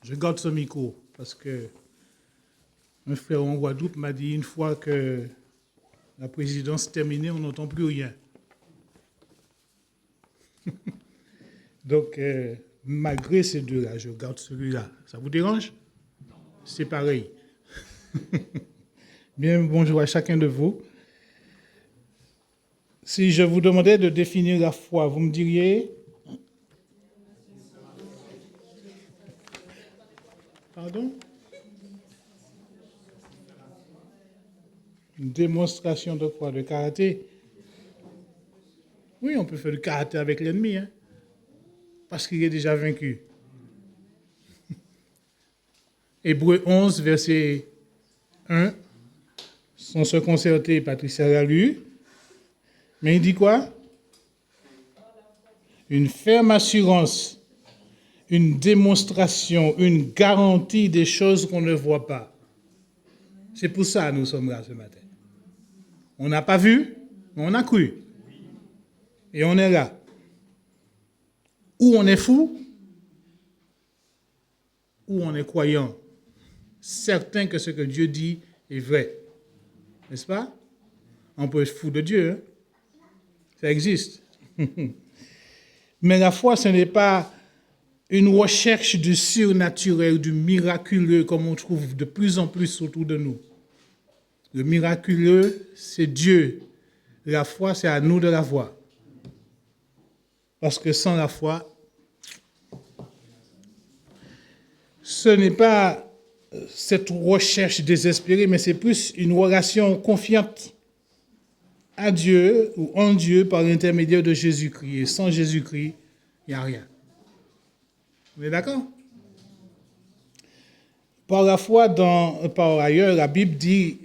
Je garde ce micro parce que un frère en Guadeloupe m'a dit une fois que la présidence est terminée, on n'entend plus rien. Donc, malgré ces deux-là, je garde celui-là. Ça vous dérange? C'est pareil. Bien, bonjour à chacun de vous. Si je vous demandais de définir la foi, vous me diriez? Pardon? Une démonstration de quoi? De karaté? Oui, on peut faire du karaté avec l'ennemi, hein, parce qu'il est déjà vaincu. Hébreux 11, verset 1. Sans se concerter, Patricia l'a lu. Mais il dit quoi? Une ferme assurance, une démonstration, une garantie des choses qu'on ne voit pas. C'est pour ça que nous sommes là ce matin. On n'a pas vu, mais on a cru. Et on est là. Ou on est fou, ou on est croyant, certain que ce que Dieu dit est vrai. N'est-ce pas? On peut être fou de Dieu. Hein? Ça existe. Mais la foi, ce n'est pas une recherche du surnaturel, du miraculeux, comme on trouve de plus en plus autour de nous. Le miraculeux, c'est Dieu. La foi, c'est à nous de la voir. Parce que sans la foi, ce n'est pas cette recherche désespérée, mais c'est plus une relation confiante à Dieu ou en Dieu par l'intermédiaire de Jésus-Christ. Et sans Jésus-Christ, il n'y a rien. Vous êtes d'accord? Par la foi, par ailleurs, la Bible dit,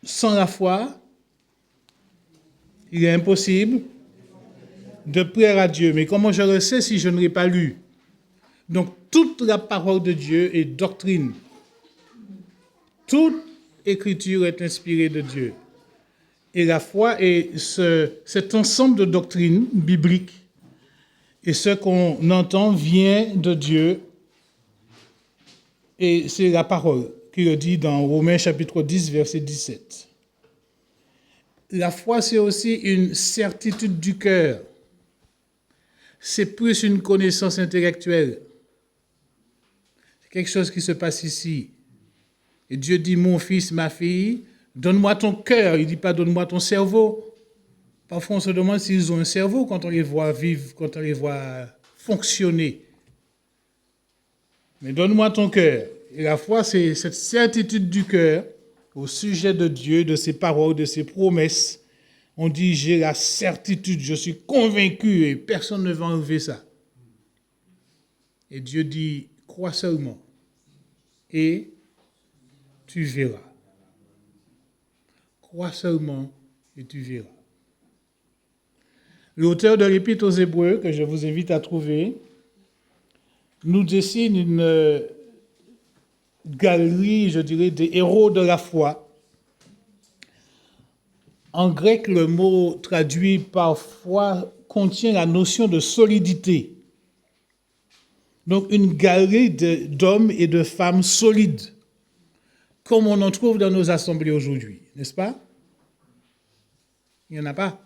sans la foi, il est impossible de plaire à Dieu. Mais comment je le sais si je ne l'ai pas lu? Donc, toute la parole de Dieu est doctrine. Toute écriture est inspirée de Dieu. Et la foi est cet ensemble de doctrines bibliques. Et ce qu'on entend vient de Dieu. Et c'est la parole qui le dit dans Romains chapitre 10, verset 17. La foi, c'est aussi une certitude du cœur. C'est plus une connaissance intellectuelle. C'est quelque chose qui se passe ici. Et Dieu dit, mon fils, ma fille, donne-moi ton cœur. Il ne dit pas, donne-moi ton cerveau. Parfois, on se demande s'ils ont un cerveau quand on les voit vivre, quand on les voit fonctionner. Mais donne-moi ton cœur. Et la foi, c'est cette certitude du cœur au sujet de Dieu, de ses paroles, de ses promesses. On dit, j'ai la certitude, je suis convaincu et personne ne va enlever ça. Et Dieu dit, crois seulement et tu verras. Crois seulement et tu verras. L'auteur de l'Épître aux Hébreux, que je vous invite à trouver, nous dessine une galerie, je dirais, des héros de la foi. En grec, le mot traduit par foi contient la notion de solidité. Donc, une galerie d'hommes et de femmes solides, comme on en trouve dans nos assemblées aujourd'hui, n'est-ce pas? Il n'y en a pas.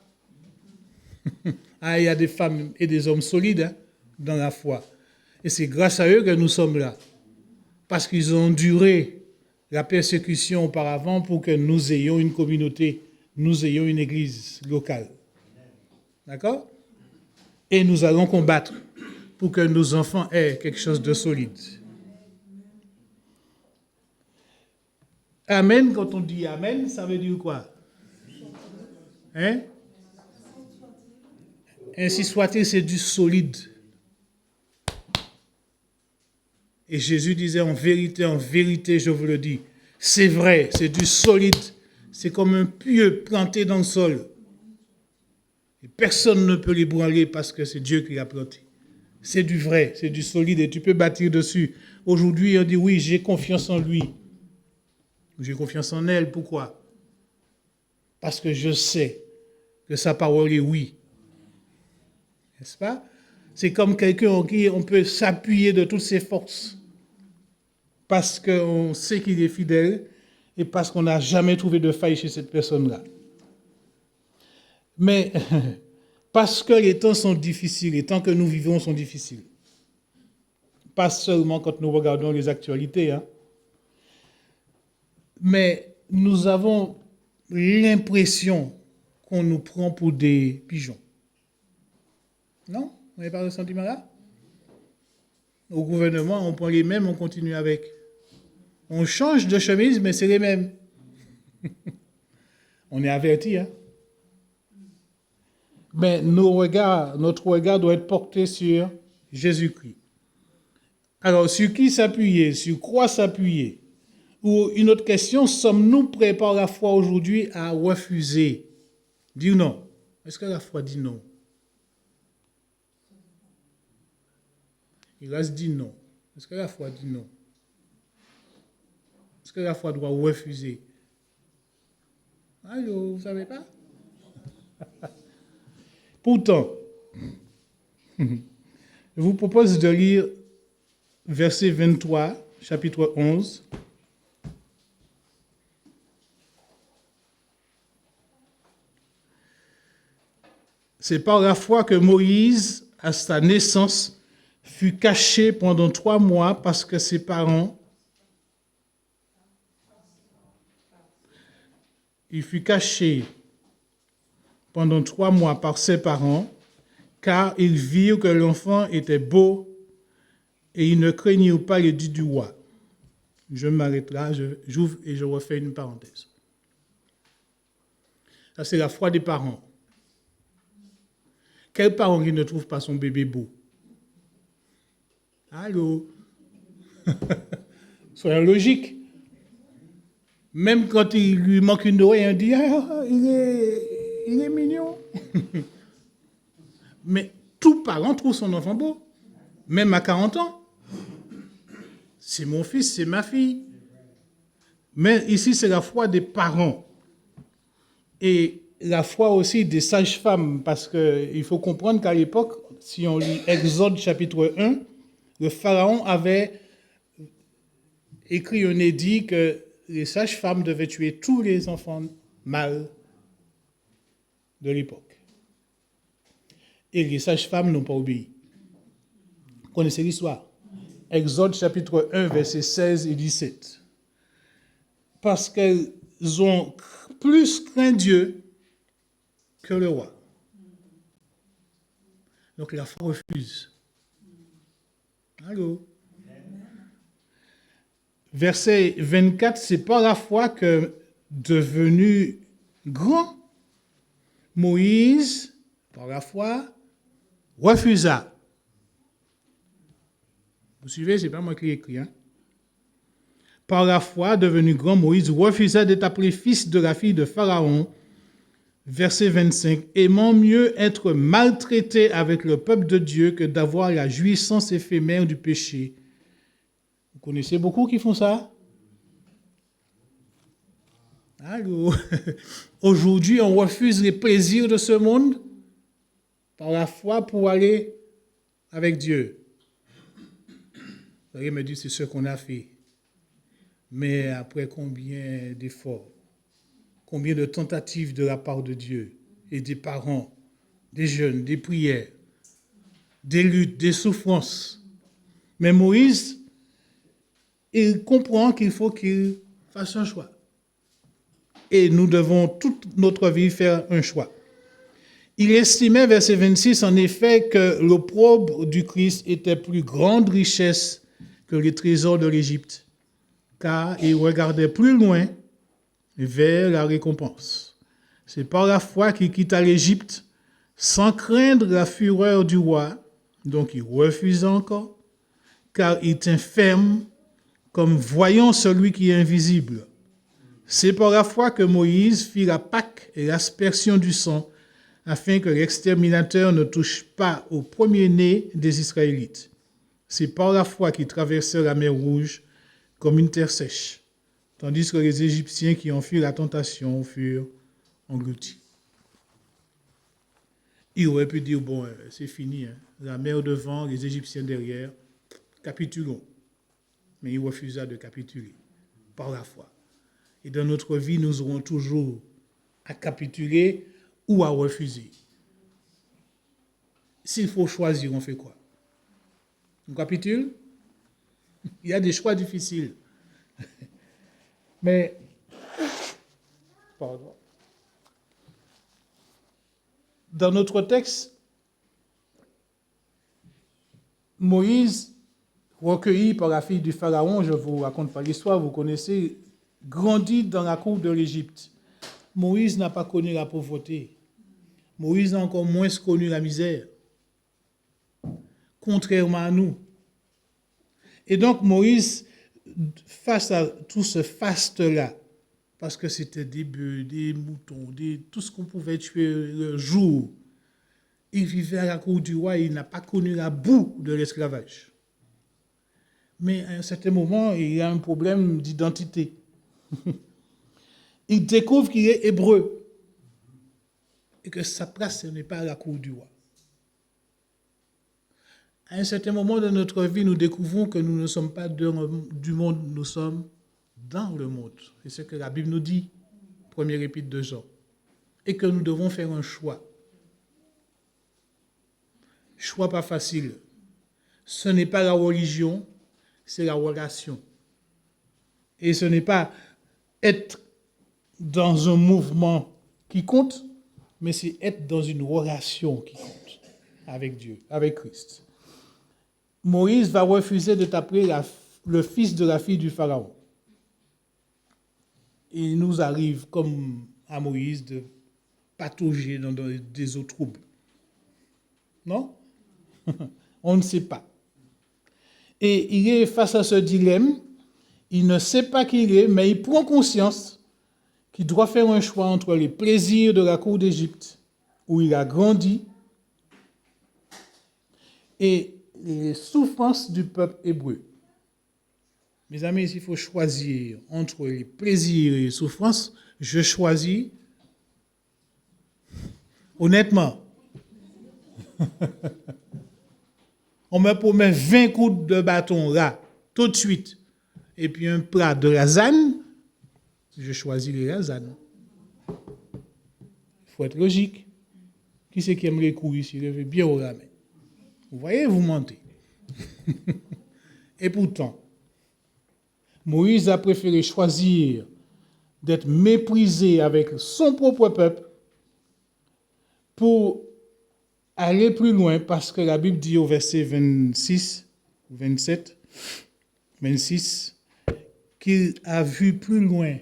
Ah, il y a des femmes et des hommes solides hein, dans la foi. Et c'est grâce à eux que nous sommes là. Parce qu'ils ont enduré la persécution auparavant pour que nous ayons une communauté, nous ayons une église locale. D'accord? Et nous allons combattre pour que nos enfants aient quelque chose de solide. Amen, quand on dit Amen, ça veut dire quoi? Hein? Ainsi soit-il, c'est du solide. Et Jésus disait en vérité, je vous le dis, c'est vrai, c'est du solide. C'est comme un pieu planté dans le sol. Et personne ne peut l'ébranler parce que c'est Dieu qui l'a planté. C'est du vrai, c'est du solide et tu peux bâtir dessus. Aujourd'hui, on dit oui, j'ai confiance en lui. J'ai confiance en elle. Pourquoi? Parce que je sais que sa parole est oui. N'est-ce pas? C'est comme quelqu'un en qui on peut s'appuyer de toutes ses forces. Parce qu'on sait qu'il est fidèle et parce qu'on n'a jamais trouvé de faille chez cette personne-là. Mais parce que les temps sont difficiles, les temps que nous vivons sont difficiles. Pas seulement quand nous regardons les actualités, hein. Mais nous avons l'impression qu'on nous prend pour des pigeons. Non? Vous n'avez pas le sentiment là? Au gouvernement, on prend les mêmes, on continue avec. On change de chemise, mais c'est les mêmes. On est averti, hein? Mais notre regard doit être porté sur Jésus-Christ. Alors, sur qui s'appuyer? Sur quoi s'appuyer? Ou une autre question, sommes-nous prêts par la foi aujourd'hui à refuser? Dire non. Est-ce que la foi dit non? Il reste dit non. Est-ce que la foi dit non? Est-ce que la foi doit refuser? Allô, vous ne savez pas? Pourtant, je vous propose de lire verset 23, chapitre 11. C'est par la foi que Moïse, à sa naissance, fut caché pendant 3 mois parce que ses parents... Il fut caché pendant 3 mois par ses parents, car ils virent que l'enfant était beau et ils ne craignirent pas l'édit du roi. Je m'arrête là, j'ouvre et je refais une parenthèse. Ça, c'est la foi des parents. Quel parent qui ne trouve pas son bébé beau? Allô? Soyons logiques. Même quand il lui manque une oreille, on dit ah, il est mignon. Mais tout parent trouve son enfant beau. Même à 40 ans. C'est mon fils, c'est ma fille. Mais ici, c'est la foi des parents. Et la foi aussi des sages-femmes, parce qu'il faut comprendre qu'à l'époque, si on lit Exode chapitre 1, le Pharaon avait écrit un édit que les sages-femmes devaient tuer tous les enfants mâles de l'époque. Et les sages-femmes n'ont pas obéi. Vous connaissez l'histoire? Exode chapitre 1, versets 16 et 17. Parce qu'elles ont plus craint Dieu que le roi. Donc la foi refuse. Allô? Verset 24, c'est par la foi que, devenu grand, Moïse, par la foi, refusa. Vous suivez, c'est pas moi qui écris, hein? Par la foi, devenu grand, Moïse refusa d'être appelé fils de la fille de Pharaon. Verset 25, aimant mieux être maltraité avec le peuple de Dieu que d'avoir la jouissance éphémère du péché. Vous connaissez beaucoup qui font ça? Allô? Aujourd'hui, on refuse les plaisirs de ce monde par la foi pour aller avec Dieu. Vous allez me dire, c'est ce qu'on a fait. Mais après combien d'efforts, combien de tentatives de la part de Dieu et des parents, des jeunes, des prières, des luttes, des souffrances. Mais Moïse, il comprend qu'il faut qu'il fasse un choix. Et nous devons toute notre vie faire un choix. Il estimait, verset 26, en effet, que l'opprobre du Christ était plus grande richesse que les trésors de l'Égypte, car il regardait plus loin vers la récompense. C'est par la foi qu'il quitta l'Égypte sans craindre la fureur du roi, donc il refusa encore, car il tint ferme comme voyant celui qui est invisible. C'est par la foi que Moïse fit la Pâque et l'aspersion du sang, afin que l'exterminateur ne touche pas au premier-né des Israélites. C'est par la foi qu'ils traversèrent la mer Rouge comme une terre sèche, tandis que les Égyptiens qui en firent la tentation furent engloutis. Il aurait pu dire, bon, c'est fini, hein. La mer devant, les Égyptiens derrière, capitulons. Mais il refusa de capituler par la foi. Et dans notre vie, nous aurons toujours à capituler ou à refuser. S'il faut choisir, on fait quoi? On capitule? Il y a des choix difficiles. Mais, pardon. Dans notre texte, Moïse, recueilli par la fille du Pharaon, je ne vous raconte pas l'histoire, vous connaissez, grandit dans la cour de l'Égypte. Moïse n'a pas connu la pauvreté. Moïse a encore moins connu la misère, contrairement à nous. Et donc Moïse, face à tout ce faste-là, parce que c'était des bœufs, des moutons, tout ce qu'on pouvait tuer le jour, il vivait à la cour du roi et il n'a pas connu la boue de l'esclavage. Mais à un certain moment, il y a un problème d'identité. Il découvre qu'il est hébreu et que sa place, ce n'est pas à la cour du roi. À un certain moment de notre vie, nous découvrons que nous ne sommes pas du monde, nous sommes dans le monde. C'est ce que la Bible nous dit, premier épître de Jean. Et que nous devons faire un choix. Choix pas facile. Ce n'est pas la religion, c'est la relation. Et ce n'est pas être dans un mouvement qui compte, mais c'est être dans une relation qui compte avec Dieu, avec Christ. Moïse va refuser de t'appeler le fils de la fille du Pharaon. Il nous arrive, comme à Moïse, de patauger dans des eaux troubles. Non? On ne sait pas. Et il est face à ce dilemme. Il ne sait pas qui il est, mais il prend conscience qu'il doit faire un choix entre les plaisirs de la cour d'Égypte, où il a grandi, et les souffrances du peuple hébreu. Mes amis, s'il faut choisir entre les plaisirs et les souffrances, je choisis, honnêtement, on me promet 20 coups de bâton là, tout de suite, et puis un plat de lasagne, je choisis les lasagnes. Il faut être logique. Qui c'est qui aime les coups ici? Levez bien au ramen. Vous voyez, vous mentez. Et pourtant, Moïse a préféré choisir d'être méprisé avec son propre peuple pour aller plus loin, parce que la Bible dit au verset 26, 27, 26, qu'il a vu plus loin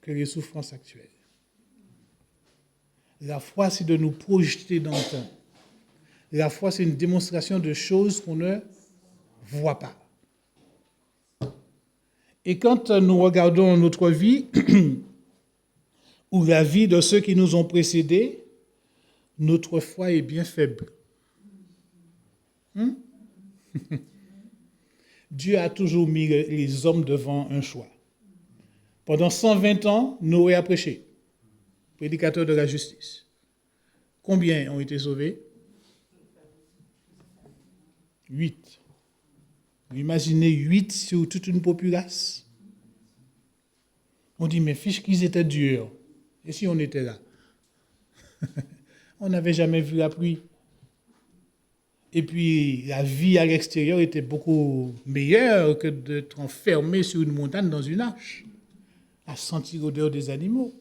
que les souffrances actuelles. La foi, c'est de nous projeter dans le temps. La foi, c'est une démonstration de choses qu'on ne voit pas. Et quand nous regardons notre vie, ou la vie de ceux qui nous ont précédés, notre foi est bien faible. Dieu a toujours mis les hommes devant un choix. Pendant 120 ans, Noé a prêché, prédicateur de la justice. Combien ont été sauvés? 8. Vous imaginez 8 sur toute une populace? On dit, mais fiche qu'ils étaient durs. Et si on était là? On n'avait jamais vu la pluie. Et puis, la vie à l'extérieur était beaucoup meilleure que d'être enfermé sur une montagne dans une arche, à sentir l'odeur des animaux.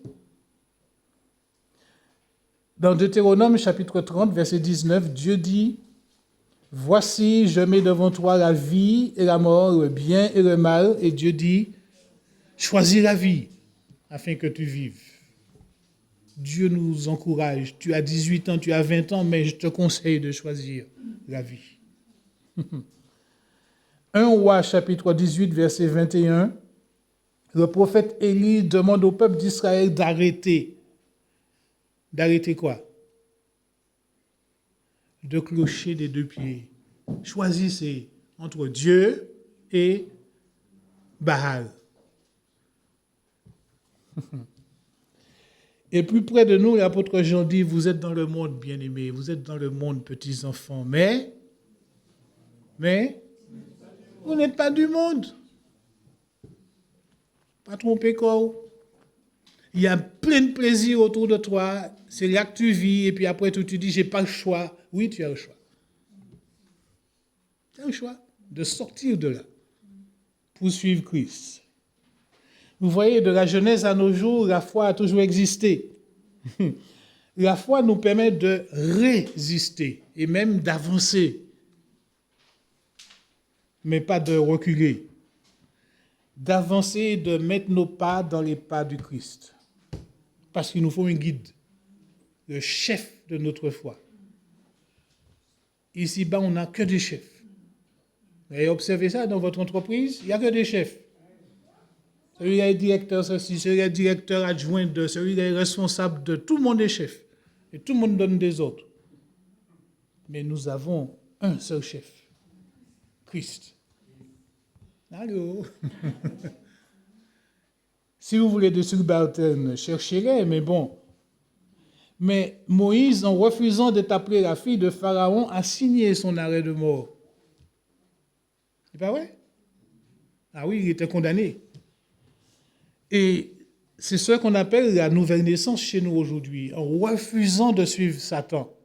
Dans Deutéronome, chapitre 30, verset 19, Dieu dit, « Voici, je mets devant toi la vie et la mort, le bien et le mal. » Et Dieu dit, « Choisis la vie, afin que tu vives. » Dieu nous encourage. Tu as 18 ans, tu as 20 ans, mais je te conseille de choisir la vie. 1 Roi, chapitre 18, verset 21, le prophète Élie demande au peuple d'Israël d'arrêter. D'arrêter quoi? De clocher des deux pieds. Choisissez entre Dieu et Baal. Et plus près de nous, l'apôtre Jean dit, vous êtes dans le monde, bien-aimés, vous êtes dans le monde, petits enfants, mais, vous n'êtes pas du monde. Pas tromper quoi. Il y a plein de plaisir autour de toi, c'est là que tu vis, et puis après tout, tu dis, j'ai pas le choix. Oui, tu as le choix. Tu as le choix de sortir de là pour suivre Christ. Vous voyez, de la Genèse à nos jours, la foi a toujours existé. La foi nous permet de résister et même d'avancer, mais pas de reculer. D'avancer et de mettre nos pas dans les pas du Christ. Parce qu'il nous faut un guide, le chef de notre foi. Ici-bas, on n'a que des chefs. Vous avez observé ça dans votre entreprise? Il n'y a que des chefs. Celui-là est directeur ceci, celui-là est directeur adjoint de, celui-là est responsable de, tout le monde est chef. Et tout le monde donne des ordres. Mais nous avons un seul chef, Christ. Allô? Si vous voulez des subalternes, cherchez-les, mais bon. Mais Moïse, en refusant d'être appelé la fille de Pharaon, a signé son arrêt de mort. C'est pas vrai? Ah oui, il était condamné. Et c'est ce qu'on appelle la nouvelle naissance chez nous aujourd'hui. En refusant de suivre Satan,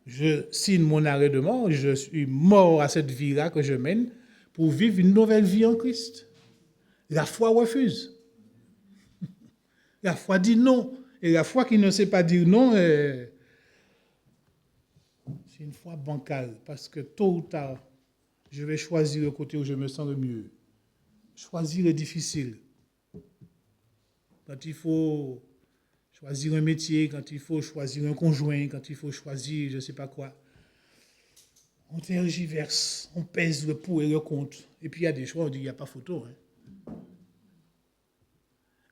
je signe mon arrêt de mort, je suis mort à cette vie-là que je mène pour vivre une nouvelle vie en Christ. La foi refuse. La foi dit non. Et la foi qui ne sait pas dire non, c'est une foi bancale. Parce que tôt ou tard, je vais choisir le côté où je me sens le mieux. Choisir est difficile. Quand il faut choisir un métier, quand il faut choisir un conjoint, quand il faut choisir je ne sais pas quoi, on tergiverse, on pèse le pour et le contre. Et puis il y a des choix, on dit il n'y a pas photo. Hein.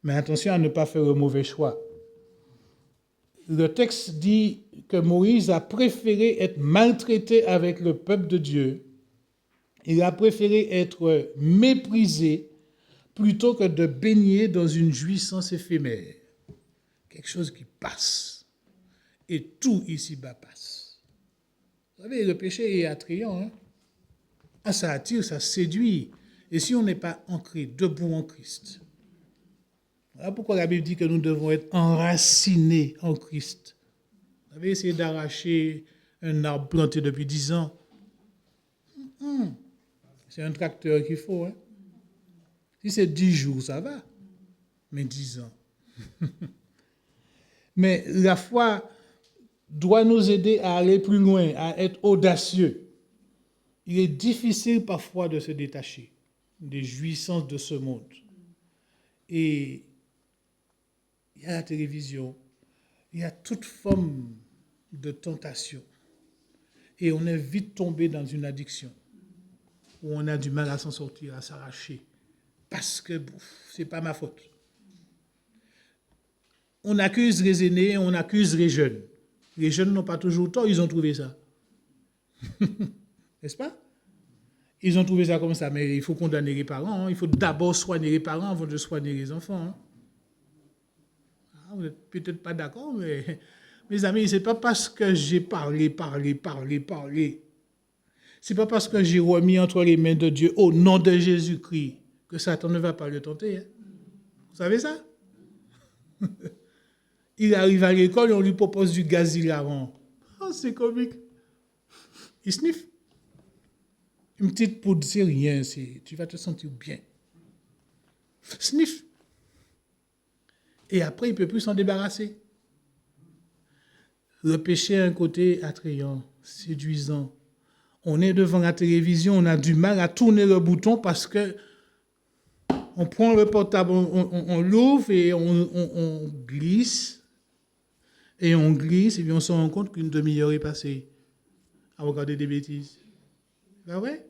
Mais attention à ne pas faire le mauvais choix. Le texte dit que Moïse a préféré être maltraité avec le peuple de Dieu. Il a préféré être méprisé plutôt que de baigner dans une jouissance éphémère. Quelque chose qui passe. Et tout ici-bas passe. Vous savez, le péché est attrayant. Hein? Ah, ça attire, ça séduit. Et si on n'est pas ancré, debout en Christ, voilà pourquoi la Bible dit que nous devons être enracinés en Christ. Vous avez essayé d'arracher un arbre planté depuis 10 ans. C'est un tracteur qu'il faut. Hein? Si c'est 10 jours, ça va. Mais 10 ans. Mais la foi doit nous aider à aller plus loin, à être audacieux. Il est difficile parfois de se détacher des jouissances de ce monde. Et il y a la télévision, il y a toute forme de tentation. Et on est vite tombé dans une addiction où on a du mal à s'en sortir, à s'arracher. Parce que ce n'est pas ma faute. On accuse les aînés, on accuse les jeunes. Les jeunes n'ont pas toujours tort, ils ont trouvé ça. N'est-ce pas? Ils ont trouvé ça comme ça, mais il faut condamner les parents. Hein. Il faut d'abord soigner les parents avant de soigner les enfants. Hein. Ah, vous n'êtes peut-être pas d'accord, mais mes amis, ce n'est pas parce que j'ai parlé. Ce n'est pas parce que j'ai remis entre les mains de Dieu au nom de Jésus-Christ que Satan ne va pas le tenter. Hein. Vous savez ça? Il arrive à l'école et on lui propose du gaz hilarant. Oh, c'est comique. Il sniffe. Une petite poudre, c'est rien. Tu vas te sentir bien. Sniff. Et après, il ne peut plus s'en débarrasser. Le péché a un côté attrayant, séduisant. On est devant la télévision, on a du mal à tourner le bouton parce que on prend le portable, on l'ouvre et on glisse. Et on glisse et puis on se rend compte qu'une demi-heure est passée à regarder des bêtises. Ben ouais.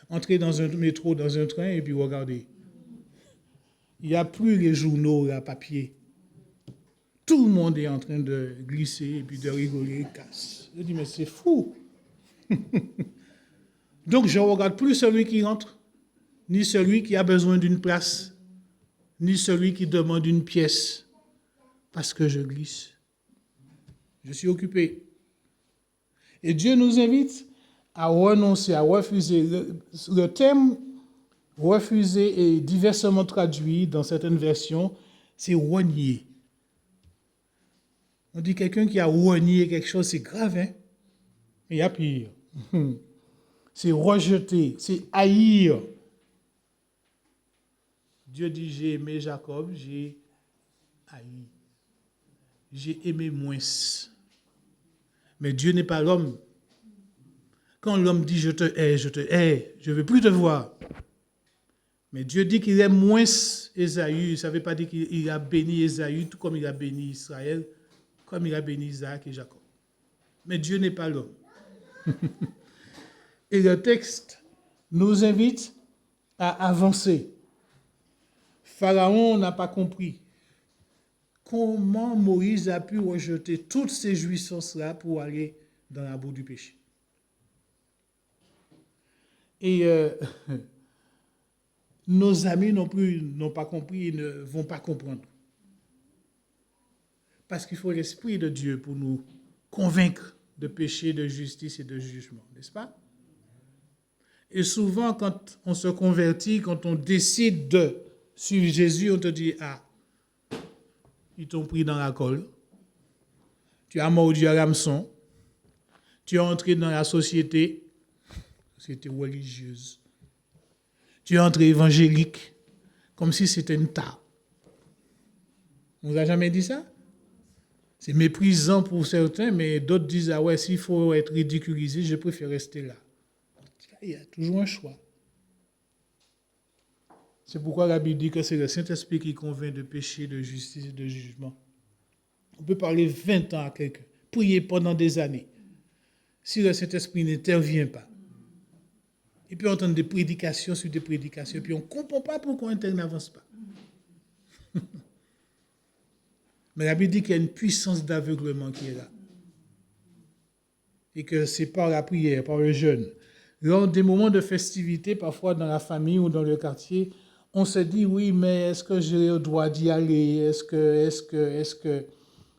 Entrez dans un métro, dans un train et puis regardez. Il n'y a plus les journaux à papier. Tout le monde est en train de glisser et puis de rigoler, casse. Je dis, mais c'est fou. Donc, je ne regarde plus celui qui entre, ni celui qui a besoin d'une place, ni celui qui demande une pièce. parce que je glisse. Je suis occupé. Et Dieu nous invite à renoncer, à refuser. Le terme refuser est diversement traduit dans certaines versions, c'est renier. On dit quelqu'un qui a renié quelque chose, c'est grave, hein? Mais il y a pire. C'est rejeter, c'est haïr. Dieu dit, j'ai aimé Jacob, j'ai haï. J'ai aimé moins. Mais Dieu n'est pas l'homme. Quand l'homme dit, je te hais, je ne veux plus te voir. Mais Dieu dit qu'il aime moins Ésaü. Ça ne veut pas dire qu'il a béni Ésaü, tout comme il a béni Israël, comme il a béni Isaac et Jacob. Mais Dieu n'est pas l'homme. Et le texte nous invite à avancer. Pharaon n'a pas compris comment Moïse a pu rejeter toutes ces jouissances-là pour aller dans la boue du péché. Et nos amis non plus n'ont pas compris et ne vont pas comprendre. Parce qu'il faut l'Esprit de Dieu pour nous convaincre de péché, de justice et de jugement, n'est-ce pas? Et souvent, quand on se convertit, quand on décide de suivre Jésus, on te dit, ah, ils t'ont pris dans la colle, tu as mordu à l'hameçon, tu es entré dans la société religieuse, tu es entré évangélique, comme si c'était une tare. On ne vous a jamais dit ça? C'est méprisant pour certains, mais d'autres disent, ah ouais, s'il faut être ridiculisé, je préfère rester là. Il y a toujours un choix. C'est pourquoi la Bible dit que c'est le Saint-Esprit qui convainc de péché, de justice et de jugement. On peut parler 20 ans à quelqu'un, prier pendant des années. Si le Saint-Esprit n'intervient pas, et puis on entend des prédications sur des prédications, et puis on ne comprend pas pourquoi un tel n'avance pas. Mais la Bible dit qu'il y a une puissance d'aveuglement qui est là. Et que c'est par la prière, par le jeûne. Lors des moments de festivité, parfois dans la famille ou dans le quartier, on se dit, oui, mais est-ce que j'ai le droit d'y aller? Est-ce que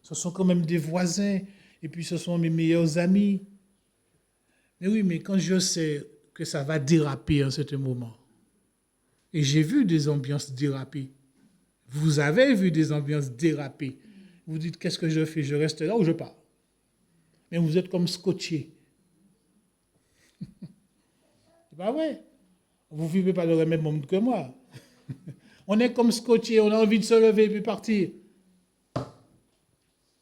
ce sont quand même des voisins, et puis ce sont mes meilleurs amis? Mais oui, mais quand je sais que ça va déraper en certain moment, et j'ai vu des ambiances déraper, vous avez vu des ambiances déraper, vous dites, qu'est-ce que je fais? Je reste là ou je pars? Mais vous êtes comme scotché. C'est pas vrai. Vous ne vivez pas dans le même monde que moi. On est comme scotché, on a envie de se lever et puis partir.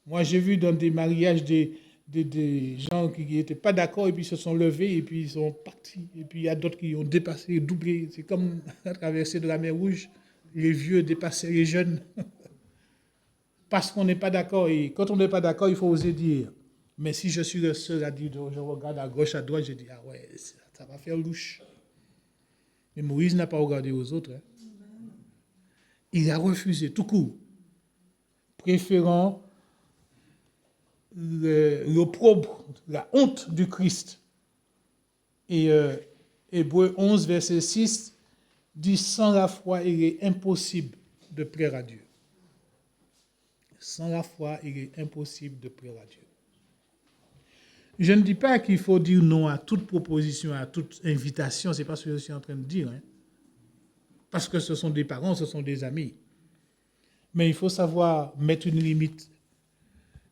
Moi, j'ai vu dans des mariages des gens qui n'étaient pas d'accord et puis se sont levés et puis ils sont partis. Et puis il y a d'autres qui ont dépassé, doublé. C'est comme la traversée de la mer Rouge. Les vieux dépassaient les jeunes. Parce qu'on n'est pas d'accord. Et quand on n'est pas d'accord, il faut oser dire. Mais si je suis le seul à dire, je regarde à gauche, à droite, je dis, ah ouais, ça va faire louche. Mais Moïse n'a pas regardé aux autres. Hein. Il a refusé, tout court, préférant l'opprobre, la honte du Christ. Et Hébreux 11, verset 6, dit, sans la foi, il est impossible de plaire à Dieu. Sans la foi, il est impossible de plaire à Dieu. Je ne dis pas qu'il faut dire non à toute proposition, à toute invitation, ce n'est pas ce que je suis en train de dire. Hein. Parce que ce sont des parents, ce sont des amis. Mais il faut savoir mettre une limite.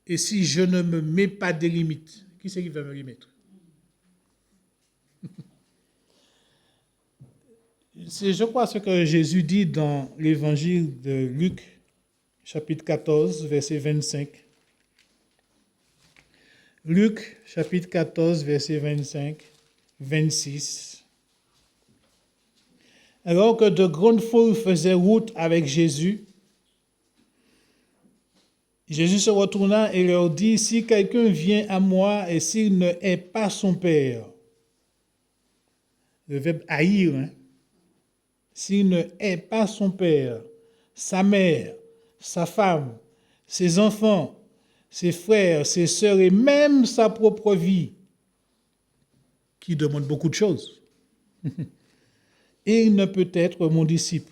Et si je ne me mets pas de limites, qui c'est qui va me les mettre? C'est, je crois, ce que Jésus dit dans l'évangile de Luc, chapitre 14, verset 25. Luc, chapitre 14, verset 25, 26. Alors que de grandes foules faisaient route avec Jésus, Jésus se retourna et leur dit, si quelqu'un vient à moi et s'il ne hait pas son père, le verbe haïr, hein, s'il ne hait pas son père, sa mère, sa femme, ses enfants, ses frères, ses sœurs et même sa propre vie, qui demande beaucoup de choses, il ne peut être mon disciple.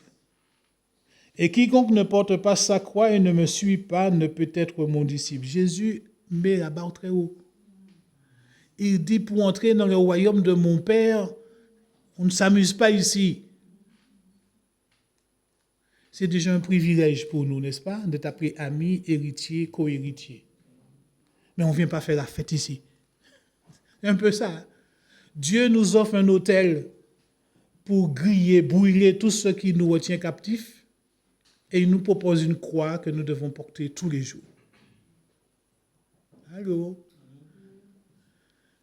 Et quiconque ne porte pas sa croix et ne me suit pas ne peut être mon disciple. Jésus met la barre très haut. Il dit, pour entrer dans le royaume de mon Père, on ne s'amuse pas ici. C'est déjà un privilège pour nous, n'est-ce pas, d'être appelés amis, héritiers, co-héritiers. Mais on ne vient pas faire la fête ici. C'est un peu ça. Dieu nous offre un autel pour griller, brûler tout ce qui nous retient captifs, et il nous propose une croix que nous devons porter tous les jours. Allô?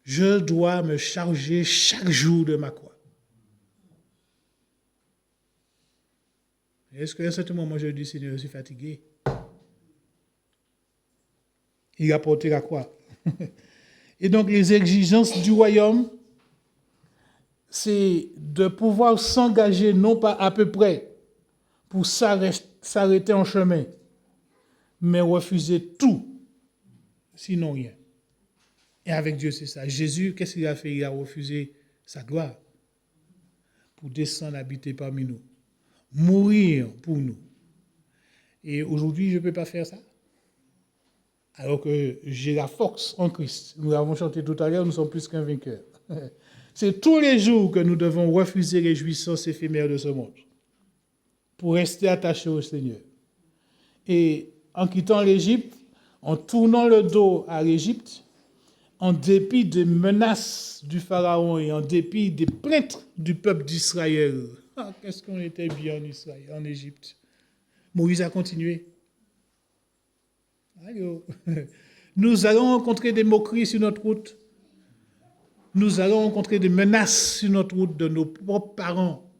Je dois me charger chaque jour de ma croix. Est-ce qu'à un certain moment, je dis, Seigneur, je suis fatigué? Il a porté la croix. Et donc, les exigences du royaume, c'est de pouvoir s'engager, non pas à peu près, pour s'arrêter en chemin, mais refuser tout, sinon rien. Et avec Dieu, c'est ça. Jésus, qu'est-ce qu'il a fait? Il a refusé sa gloire pour descendre habiter parmi nous, mourir pour nous. Et aujourd'hui, je ne peux pas faire ça. Alors que j'ai la force en Christ. Nous l'avons chanté tout à l'heure, nous sommes plus qu'un vainqueur. C'est tous les jours que nous devons refuser les jouissances éphémères de ce monde pour rester attachés au Seigneur. Et en quittant l'Égypte, en tournant le dos à l'Égypte, en dépit des menaces du Pharaon et en dépit des plaintes du peuple d'Israël. Ah, qu'est-ce qu'on était bien en Israël, en Égypte. Moïse a continué. Allô. Nous allons rencontrer des moqueries sur notre route. Nous allons rencontrer des menaces sur notre route de nos propres parents.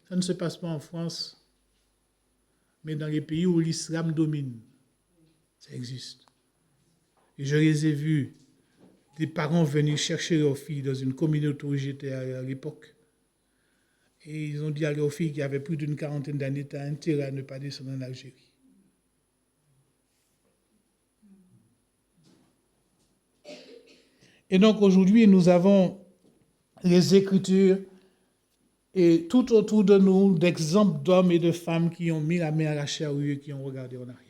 Ça ne se passe pas en France, mais dans les pays où l'islam domine. Ça existe. Et je les ai vus, des parents venir chercher leurs filles dans une communauté où j'étais à l'époque. Et ils ont dit à leurs filles qui avaient plus d'une quarantaine d'années, tu as intérêt à ne pas descendre en Algérie. Et donc aujourd'hui, nous avons les Écritures et tout autour de nous d'exemples d'hommes et de femmes qui ont mis la main à la charrue et qui ont regardé en arrière.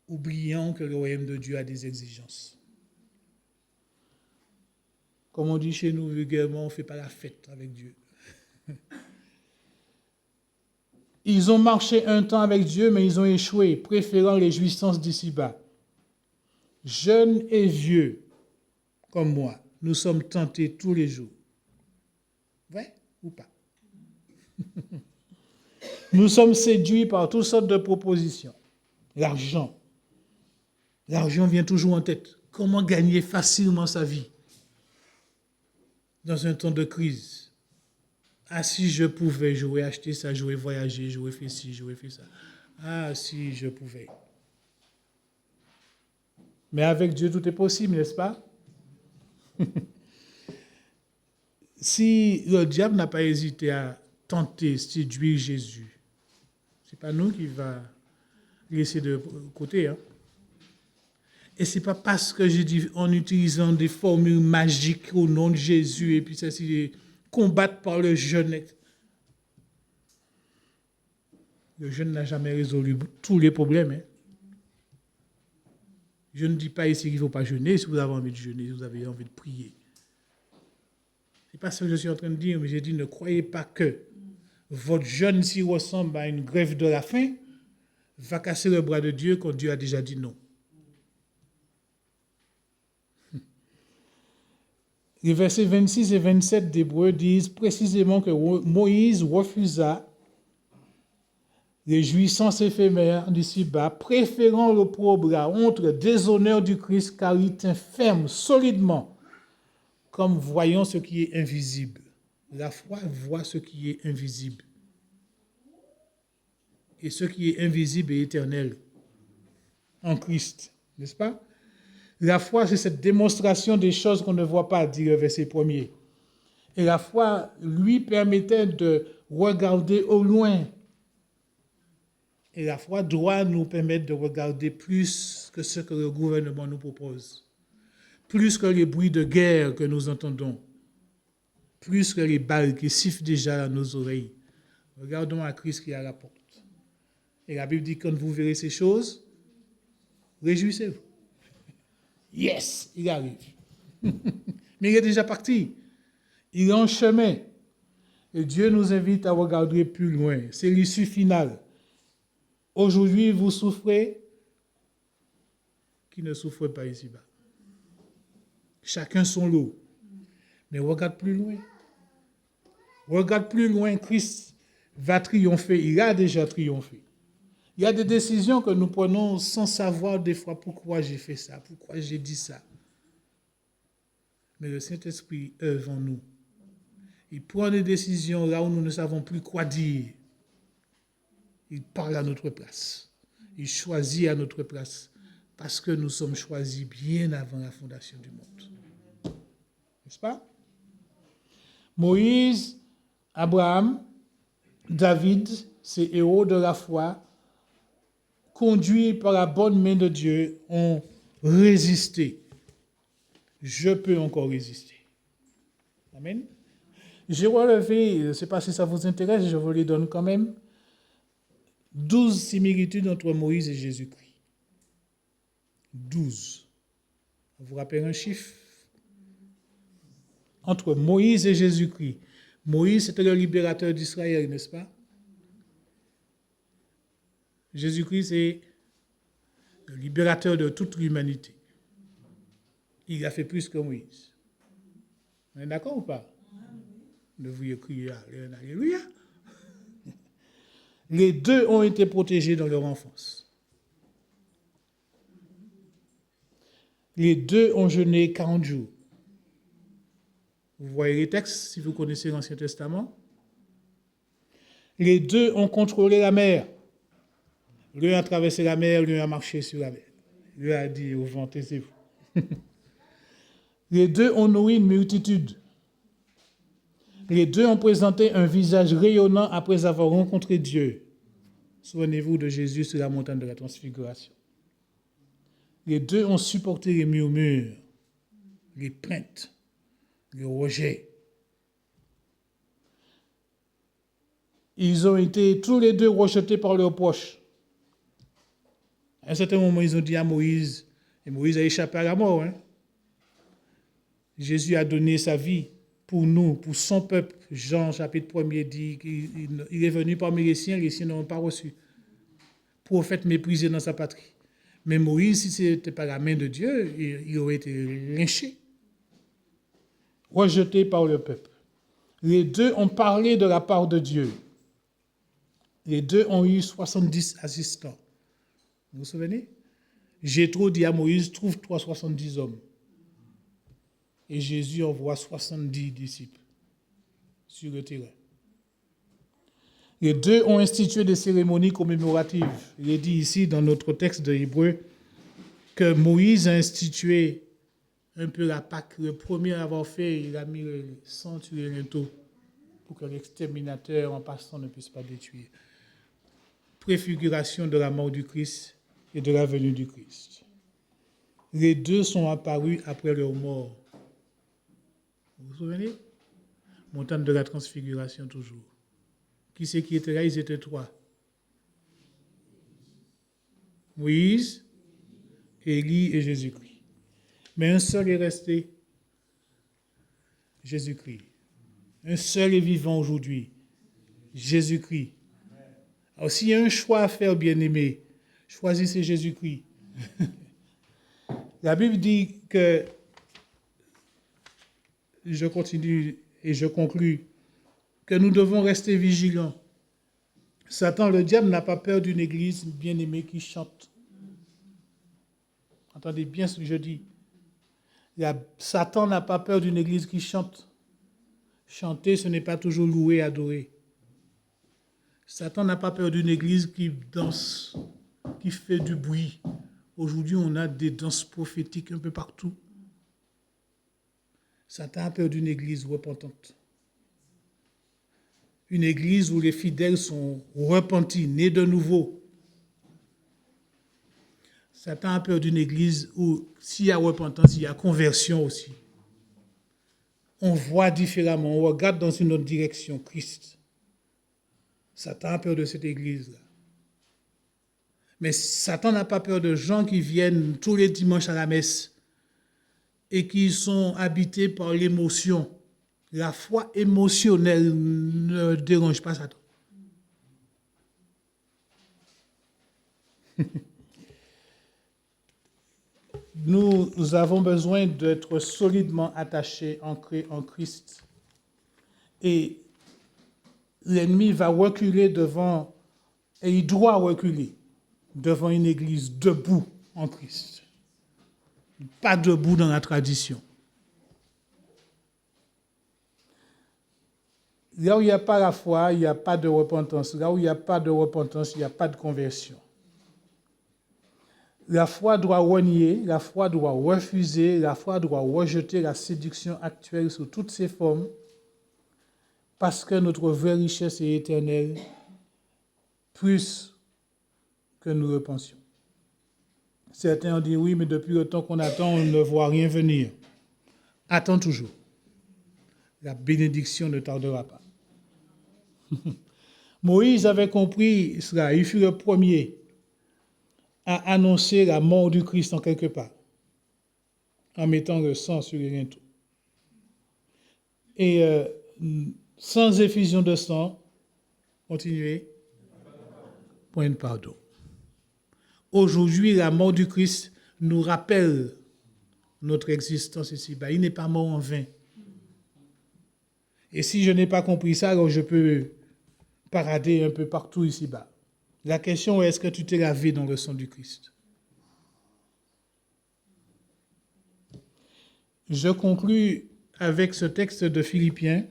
Oubliant que le royaume de Dieu a des exigences. Comme on dit chez nous vulgairement, on ne fait pas la fête avec Dieu. Ils ont marché un temps avec Dieu, mais ils ont échoué, préférant les jouissances d'ici-bas. Jeunes et vieux, comme moi, nous sommes tentés tous les jours. Vrai ou pas? Nous sommes séduits par toutes sortes de propositions. L'argent. L'argent vient toujours en tête. Comment gagner facilement sa vie dans un temps de crise? Ah, si je pouvais, j'aurais acheté ça, j'aurais voyagé, j'aurais fait ci, j'aurais fait ça. Ah, si je pouvais. Mais avec Dieu, tout est possible, n'est-ce pas? Si le diable n'a pas hésité à tenter, séduire Jésus, ce n'est pas nous qui va laisser de côté. Hein? Et ce n'est pas parce que je dis en utilisant des formules magiques au nom de Jésus, et puis ça, c'est combattre par le jeûne. Le jeûne n'a jamais résolu tous les problèmes. Hein? Je ne dis pas ici qu'il ne faut pas jeûner. Si vous avez envie de jeûner, si vous avez envie de prier. Ce n'est pas ce que je suis en train de dire, mais j'ai dit ne croyez pas que votre jeûne, s'il ressemble à une grève de la faim, va casser le bras de Dieu quand Dieu a déjà dit non. Les versets 26 et 27 d'Hébreux disent précisément que Moïse refusa les jouissances éphémères d'ici-bas, préférant l'opprobre, la honte, le déshonneur du Christ, car il tient ferme, solidement, comme voyant ce qui est invisible. La foi voit ce qui est invisible. Et ce qui est invisible est éternel en Christ, n'est-ce pas? La foi, c'est cette démonstration des choses qu'on ne voit pas, dit le verset 1er. Et la foi lui permettait de regarder au loin. Et la foi doit nous permettre de regarder plus que ce que le gouvernement nous propose, plus que les bruits de guerre que nous entendons, plus que les balles qui sifflent déjà à nos oreilles. Regardons à Christ qui est à la porte. Et la Bible dit, quand vous verrez ces choses, réjouissez-vous. Yes, il arrive. Mais il est déjà parti. Il est en chemin. Et Dieu nous invite à regarder plus loin. C'est l'issue finale. Aujourd'hui, vous souffrez, qui ne souffre pas ici-bas. Chacun son lot. Mais regarde plus loin. Regarde plus loin, Christ va triompher. Il a déjà triomphé. Il y a des décisions que nous prenons sans savoir des fois pourquoi j'ai fait ça, pourquoi j'ai dit ça. Mais le Saint-Esprit œuvre en nous. Il prend des décisions là où nous ne savons plus quoi dire. Il parle à notre place. Il choisit à notre place. Parce que nous sommes choisis bien avant la fondation du monde. N'est-ce pas? Moïse, Abraham, David, ces héros de la foi, conduits par la bonne main de Dieu, ont résisté. Je peux encore résister. Amen. J'ai relevé, je ne sais pas si ça vous intéresse, je vous les donne quand même, 12 similitudes entre Moïse et Jésus-Christ. 12. Vous vous rappelez un chiffre? Entre Moïse et Jésus-Christ. Moïse, c'était le libérateur d'Israël, n'est-ce pas? Jésus-Christ, c'est le libérateur de toute l'humanité. Il a fait plus que Moïse. Vous êtes d'accord ou pas? Ne vous criez alléluia. Les deux ont été protégés dans leur enfance. Les deux ont jeûné 40 jours. Vous voyez les textes, si vous connaissez l'Ancien Testament. Les deux ont contrôlé la mer. L'un a traversé la mer, l'un a marché sur la mer. L'un a dit au vent, taisez-vous. Les deux ont nourri une multitude. Les deux ont présenté un visage rayonnant après avoir rencontré Dieu. Souvenez-vous de Jésus sur la montagne de la Transfiguration. Les deux ont supporté les murmures, les plaintes, le rejet. Ils ont été tous les deux rejetés par leurs proches. À un certain moment, ils ont dit à Moïse, et Moïse a échappé à la mort. Hein? Jésus a donné sa vie pour nous, pour son peuple. Jean, chapitre 1er, dit qu'il est venu parmi les siens n'ont pas reçu. Prophète méprisé dans sa patrie. Mais Moïse, si ce n'était pas la main de Dieu, il aurait été lynché, rejeté par le peuple. Les deux ont parlé de la part de Dieu. Les deux ont eu 70 assistants. Vous vous souvenez? Jéthro dit à Moïse, trouve-toi 70 hommes. Et Jésus envoie 70 disciples sur le terrain. Les deux ont institué des cérémonies commémoratives. Il est dit ici dans notre texte de Hébreu que Moïse a institué un peu la Pâque. Le premier à avoir fait, il a mis le sang sur les linteaux pour que l'exterminateur en passant ne puisse pas détruire. Préfiguration de la mort du Christ et de la venue du Christ. Les deux sont apparus après leur mort. Vous vous souvenez? Montagne de la Transfiguration toujours. Qui c'est qui était là? Ils étaient trois. Moïse, Élie et Jésus-Christ. Mais un seul est resté, Jésus-Christ. Un seul est vivant aujourd'hui, Jésus-Christ. Alors s'il y a un choix à faire, bien-aimé, choisissez Jésus-Christ. La Bible dit que, je continue et je conclus, que nous devons rester vigilants. Satan, le diable, n'a pas peur d'une église bien-aimée qui chante. Entendez bien ce que je dis. Satan n'a pas peur d'une église qui chante. Chanter, ce n'est pas toujours louer, adorer. Satan n'a pas peur d'une église qui danse, qui fait du bruit. Aujourd'hui, on a des danses prophétiques un peu partout. Satan a peur d'une église repentante. Une église où les fidèles sont repentis, nés de nouveau. Satan a peur d'une église où, s'il y a repentance, il y a conversion aussi. On voit différemment, on regarde dans une autre direction, Christ. Satan a peur de cette église-là. Mais Satan n'a pas peur de gens qui viennent tous les dimanches à la messe et qui sont habités par l'émotion. La foi émotionnelle ne dérange pas Satan. Nous avons besoin d'être solidement attachés, ancrés en Christ. Et l'ennemi va reculer devant, et il doit reculer devant une église debout en Christ. Pas debout dans la tradition. Là où il n'y a pas la foi, il n'y a pas de repentance. Là où il n'y a pas de repentance, il n'y a pas de conversion. La foi doit renier, la foi doit refuser, la foi doit rejeter la séduction actuelle sous toutes ses formes, parce que notre vraie richesse est éternelle, plus que nous le pensions. Certains ont dit oui, mais depuis le temps qu'on attend, on ne voit rien venir. Attends toujours. La bénédiction ne tardera pas. Moïse avait compris cela. Il fut le premier à annoncer la mort du Christ en quelque part, en mettant le sang sur les linteaux. Et sans effusion de sang, continuez, point de pardon. Aujourd'hui, la mort du Christ nous rappelle notre existence ici-bas. Il n'est pas mort en vain. Et si je n'ai pas compris ça, alors je peux parader un peu partout ici-bas. La question est, est-ce que tu t'es lavé dans le sang du Christ? Je conclus avec ce texte de Philippiens.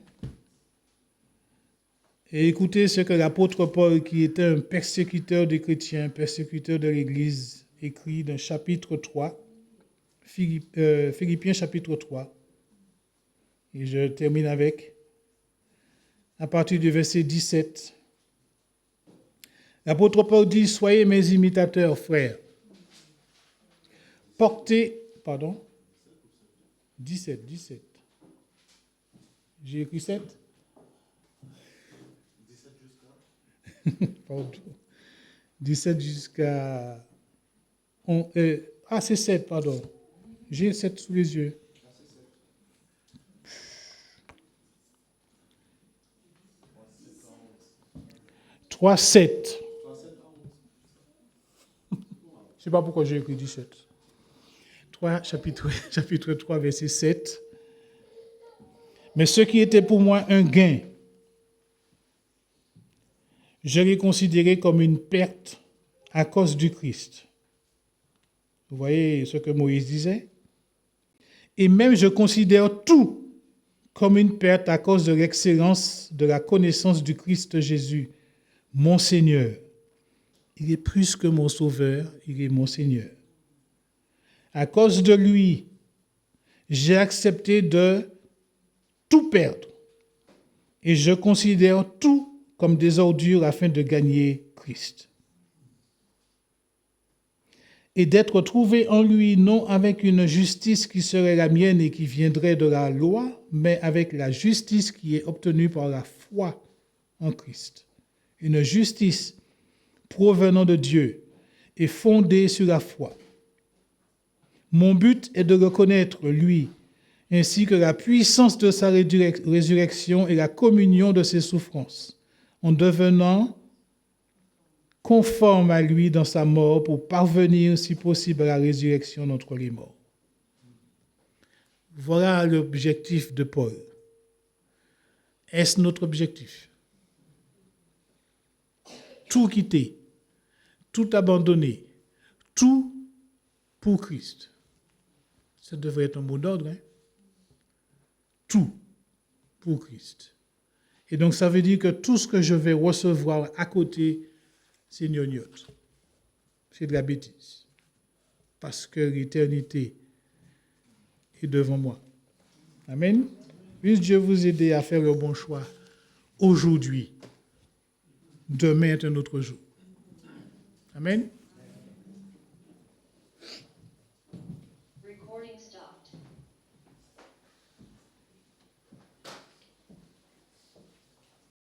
Et écoutez ce que l'apôtre Paul, qui était un persécuteur des chrétiens, persécuteur de l'Église, écrit dans chapitre 3, Philippiens chapitre 3. Et je termine avec, à partir du verset 17. L'apôtre Paul dit, « Soyez mes imitateurs, frères. Portez... » Pardon 17. J'ai écrit 7 Pardon. 17 jusqu'à... c'est 7, pardon. J'ai 7 sous les yeux. 3, 7. Je ne sais pas pourquoi j'ai écrit 17. Chapitre 3, verset 7. Mais ce qui était pour moi un gain, je l'ai considéré comme une perte à cause du Christ. Vous voyez ce que Moïse disait? Et même je considère tout comme une perte à cause de l'excellence de la connaissance du Christ Jésus, mon Seigneur. Il est plus que mon Sauveur, il est mon Seigneur. À cause de lui, j'ai accepté de tout perdre. Et je considère tout comme des ordures afin de gagner Christ. Et d'être trouvé en lui, non avec une justice qui serait la mienne et qui viendrait de la loi, mais avec la justice qui est obtenue par la foi en Christ. Une justice provenant de Dieu et fondée sur la foi. Mon but est de reconnaître, lui, ainsi que la puissance de sa résurrection et la communion de ses souffrances, en devenant conforme à lui dans sa mort pour parvenir, si possible, à la résurrection d'entre les morts. Voilà l'objectif de Paul. Est-ce notre objectif? Tout quitter, tout abandonner, tout pour Christ. Ça devrait être un mot d'ordre, hein? Tout pour Christ. Et donc, ça veut dire que tout ce que je vais recevoir à côté, c'est gnognotte. C'est de la bêtise. Parce que l'éternité est devant moi. Amen. Puisse Dieu vous aider à faire le bon choix aujourd'hui. Demain est un autre jour. Amen.